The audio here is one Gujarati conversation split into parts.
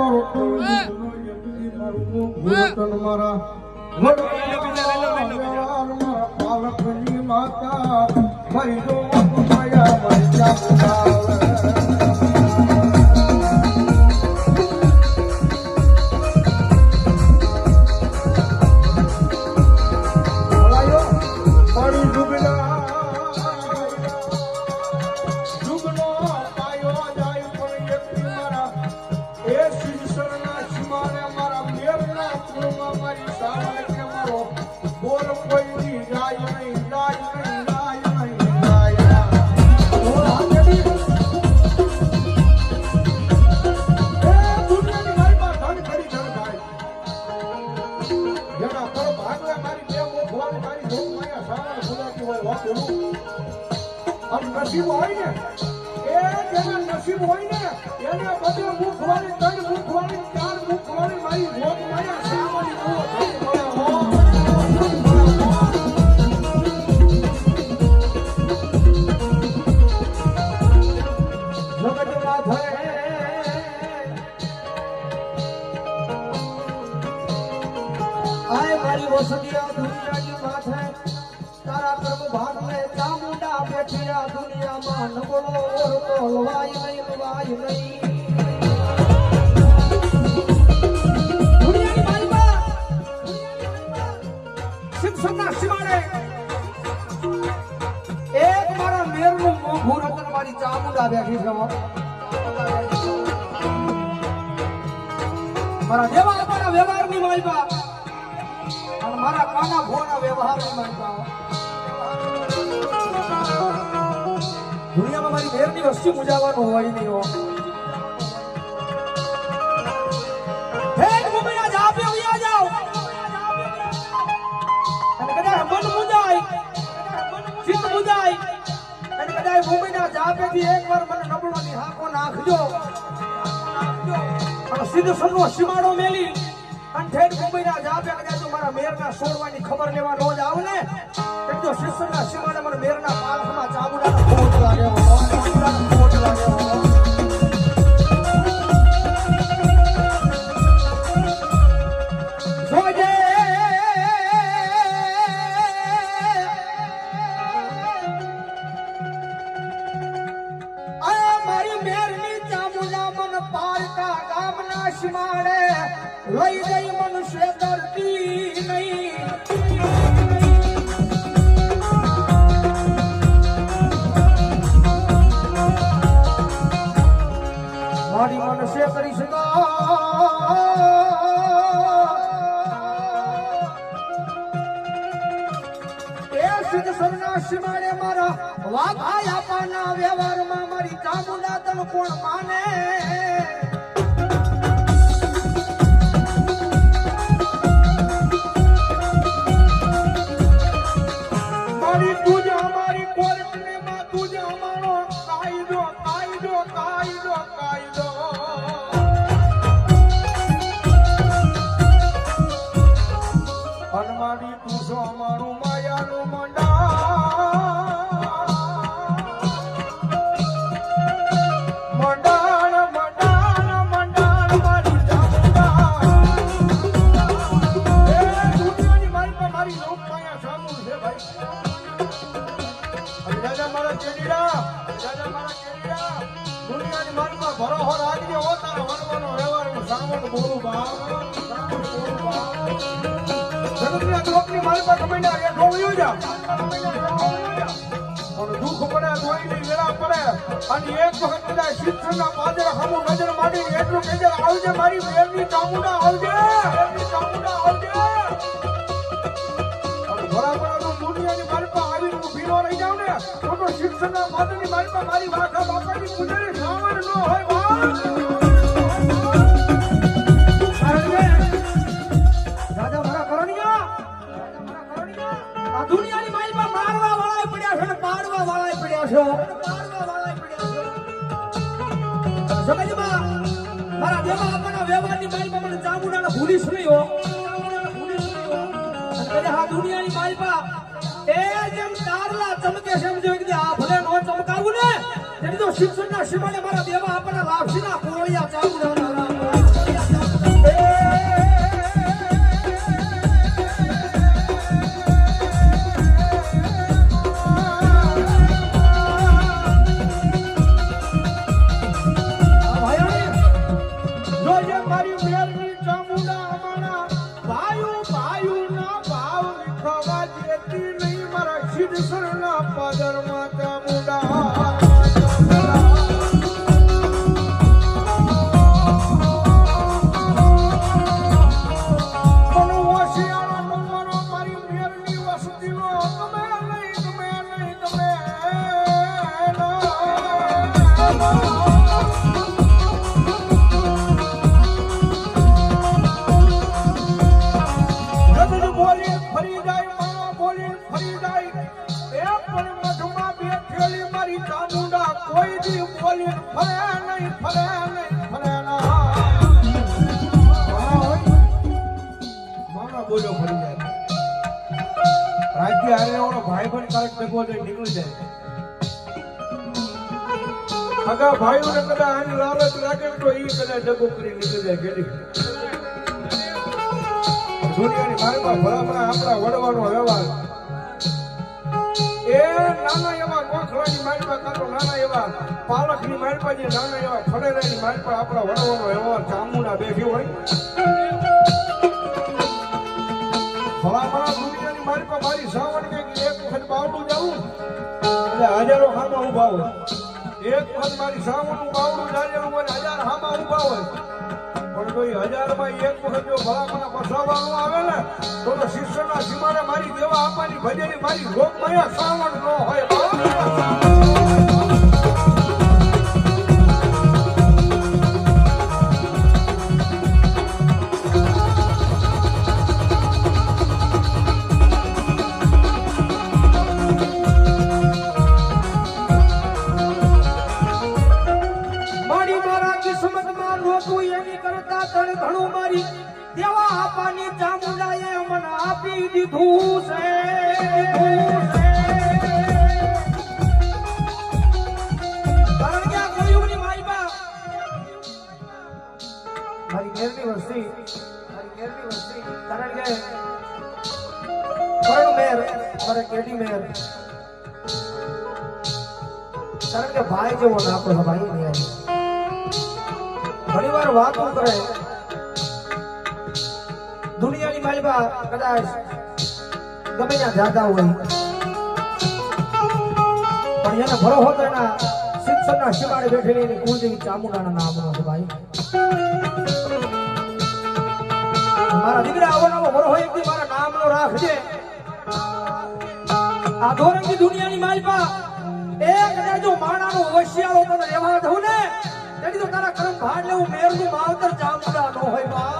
મારો ભૂતન મારા પાલકની માતા મારી જો માયા મારી ચામુંડા નસીબ હોય ને એ જેના નસીબ હોય ને એને બધે મુખ વાળી 3 મુખ વાળી 4 મુખ વાળી મારી ભોગ માયા સામાની ભોગ જગતના ધરે આય મારી વસતિયા દુનિયાની માથે તારા કર્મ ભાગ લે ચામુંડા બેઠિયા દુનિયામાં નબળો ઓરતો લવાય નહીં દુનિયાની માલમાં શિક્ષકના શિવાડે એક મારા મેરનું મોંઘું રતન મારી ચામુંડા બેઠી છે મારા દેવા મારા વ્યવહારની માલમાં અને મારા કાના ભોના વ્યવહારની માલમાં દુનિયામાં મારી મેરની વસ્તી મુજાવાનું હોય નહીં હો હેડ મુંબઈના જાપે ઉયા જાઓ અને કદાચ મન મુજાય ચિત્ત મુજાય અને કદાચ મુંબઈના જાપેથી એકવાર મને નબળો નિહાકો નાખજો અને સીધો સન્નો સીમાડો મેલી અને ઠેઠ મુંબઈના જાપે કદાચ મારા મેરના છોડવાની ખબર લેવા રોજ આવ ને તો શિષ્યના સીમાડે મને મેરના પાલખમાં ચામુંડાનો ખોટ લાગ્યો લઈ ગઈ મનુષ્ય ધરતી નહીં મારી મનુષ્ય કરી શકો એ સિદ્ધ સન્યાસી મારે મારા વાઘાય આપવાના વ્યવહારમાં મારી ચામુંડા તન કોણ માને દુઃખ પડે ધોઈની વેળા પડે અને એક વખત કદાચ શિક્ષણના પાદર હમું નજર માંડીને એટલું કહેજે આવજે મારી વેરની ચામુંડા આવજે બરાબર દુનિયાની માલપા આવીને ભીનો રહી જાવ ને તો શિક્ષણના પાદરની માલપા મારી વાખા બાપાની પૂજારી સાવર ન હોય રાજા મારા કરણિયા આ દુનિયાની માલપા મારવા વાળા પડ્યા છે ને પાડવા વાળા પડ્યા છે સમજમાં મારા દેવા આપણા વ્યવહારની માલપા મને ચામુંડાને ભૂલીશ નહીં હો હા દુનિયાની માલપા એ જેમ તારલા ચમકે છે એમ જો કે આ ભલે નો ચમકાવું ને તેમ તો શિક્ષણના શિવાને મારા દેવા આપણા લાભસીના કોળિયા ચામુંડા ભાઈ પણ ક્યારેક ભેગો થઈ નીકળી જાય. આગા ભાઈઓને કદાચ આની લાલચ લાગે તો એ કદાચ ડગો કરી નીકળી જાય ઘેરી. દુનિયાની માર્ગમાં ભલામણા આપણા વડવાનો વ્યવહાર એ નાના એવા કોખલાની માર્ગમાં કાં તો નાના એવા પાલકની માર્ગમાં જે નાના એવા ફળેરાની માર્ગમાં આપણા વડવાનો વ્યવહાર ચામુંડા બેઠી હોય ભલામણા દુનિયાની માર્ગમાં મારી સાવણ કે એક વખત બાવડું જવું એટલે હજારો હામાં ઉભા હોય. એક વખત મારી સાવણનું બાવડું જાજેલું હોય 1000 હામાં ઉભા હોય. પણ જો 1000 માં એક વખત જો ભલામણા ફસાવાનું આવે ને તો શિષ્યના સીમાને મારી દેવા આપવાની ભજેલી મારી લોકમયા સાવણ ન હોય. ઘણું મારી દેવા આપવાની ચામુંડાએ મને આપી દીધું છે. કારણ કે આ કળિયુગની માલિકા મારી મેરની વસ્તી કારણ કે કરણ મેર મારે કેડી મેર કારણ કે ભાઈ જેવો ના આપણો ભાઈ નહીં. ઘણી વાર વાતો કરે દુનિયાની માલિકા કદાચ ગમે ત્યાં જાતા હોય પણ એને ભરો હોતો એના શિક્ષણના શિવાડે બેઠેલી એની કુળદેવી ચામુંડાના નામનો છે ભાઈ. મારા દીકરા આવો નવો ભરો હોય એકદી મારા નામનો રાખજે. આ ધોરણની દુનિયાની માલિકા એ કદાચ જો માણાનો હોશિયારો તને રહેવા દઉં ને તેની તો તારા કરમ ભાડ લેવું મેરનું માવતર ચામુંડા નો હોય બા.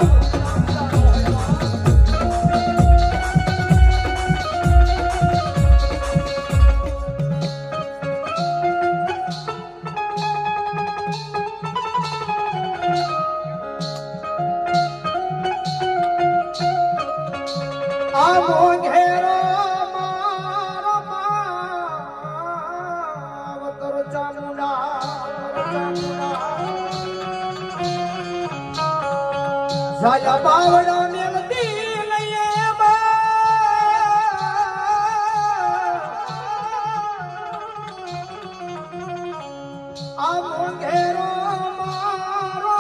સાયા બાવડા મેલતી લઈએ આ મોંઘેરો મારો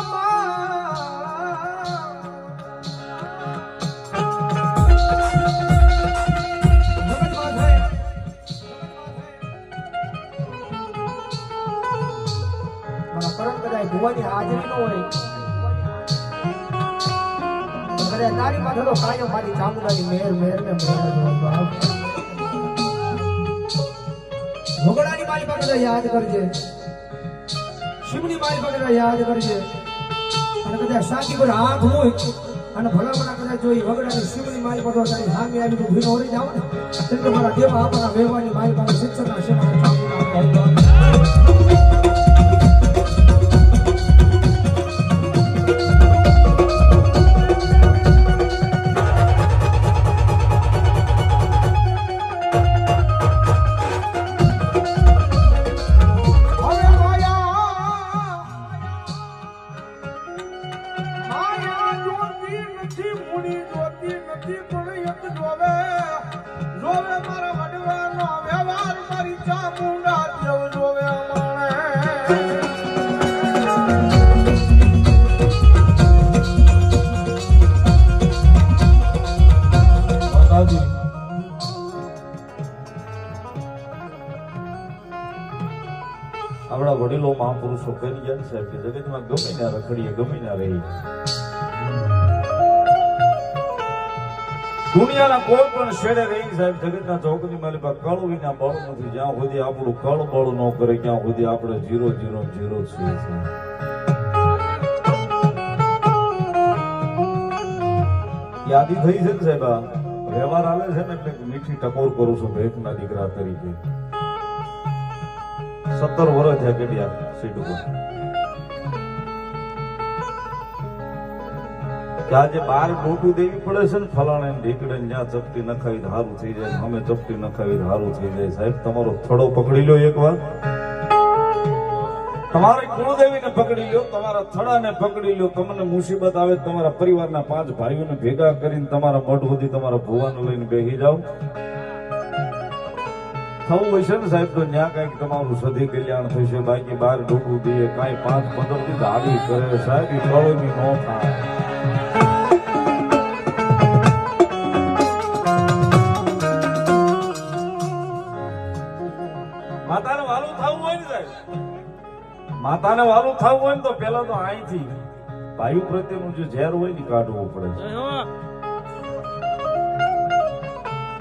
ભુવાની હાજરી ન હોય તારી માથે તો કાયમ મારી ચામુંડાની મેર મેર ને ભોગડાની મારી પાસે યાદ કરજે, શિવની મારી પાસે યાદ કરજે. અને કદાચ સાકી પર હાથ હોય અને ભલામણા કદાચ જોઈ વગડાની શિવની મારી પાસે તારી સામે આવી તો ભીનો ઓરી જાવ ને તેમ તો મારા દેવા આપણા વ્યવહારની મારી પાસે શિક્ષણના છે મારા ચામુંડા. આપણા વડીલો મહાપુરુષો કહી ગયા સાહેબ કે જગતમાં ગમે ના રખડીએ ગમે ના રહી દુનિયાના કોઈ પણ શેડે રહી સાહેબ જગતના ચોકની માલિકા કળ વિના બળ નથી. જ્યાં સુધી આપણું કળ બળ ન કરે ત્યાં સુધી આપણે 0 0 0 છીએ. યાદી થઈ છે ને સાહેબ આ વ્યવહાર આવે છે ને એટલે મીઠી ટકોર કરું છું ભેખના દીકરા તરીકે. 17 વર્ષ થયા કેડિયા સીટ ઉપર. કે આજે બાર ડોટું દેવી પડે છે ને ફલાણે ઢીકડે જ્યાં ચપટી નખાવી હારું થઈ જાય, અમે ચપટી નખાવી હારું થઈ જાય. સાહેબ તમારો થડો પકડી લો એકવાર, તમારી કુળદેવીને પકડી લો, તમારા થડાને પકડી લો. તમને મુસીબત આવે તમારા પરિવારના 5 ભાઈઓને ભેગા કરીને તમારા મઢ સુધી તમારા ભુવાને લઈને બેસી જાઓ. થવું હોય છે ને સાહેબ તો ન્યા કઈક તમારું સધી કલ્યાણ થશે. બાકી બાર ડોકું દઈએ કાંઈ 5-15 દી દાડી કરે સાહેબ, એ ફળોની નો થાય. માતાને વાલું થવું હોય ને સાહેબ, માતાને વાલું થવું હોય ને તો પેલા તો અહીંથી ભાઈ પ્રત્યેનું જે ઝેર હોય ને કાઢવું પડે છે.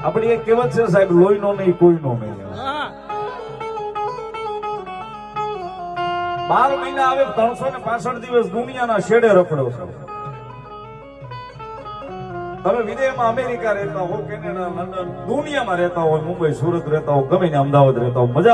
આપણી એક કહેવત છે સાહેબ, લોહીનો નહીં કોઈનો નહીં. 12 મહિના આવે 365 દિવસ દુનિયાના શેડે રખડો છો. તમે વિદેશમાં અમેરિકા રહેતા હો, કેનેડા, લંડન, દુનિયામાં રહેતા હોય, મુંબઈ, સુરત રહેતા હો, ગમે ને અમદાવાદ રહેતા હો, મજા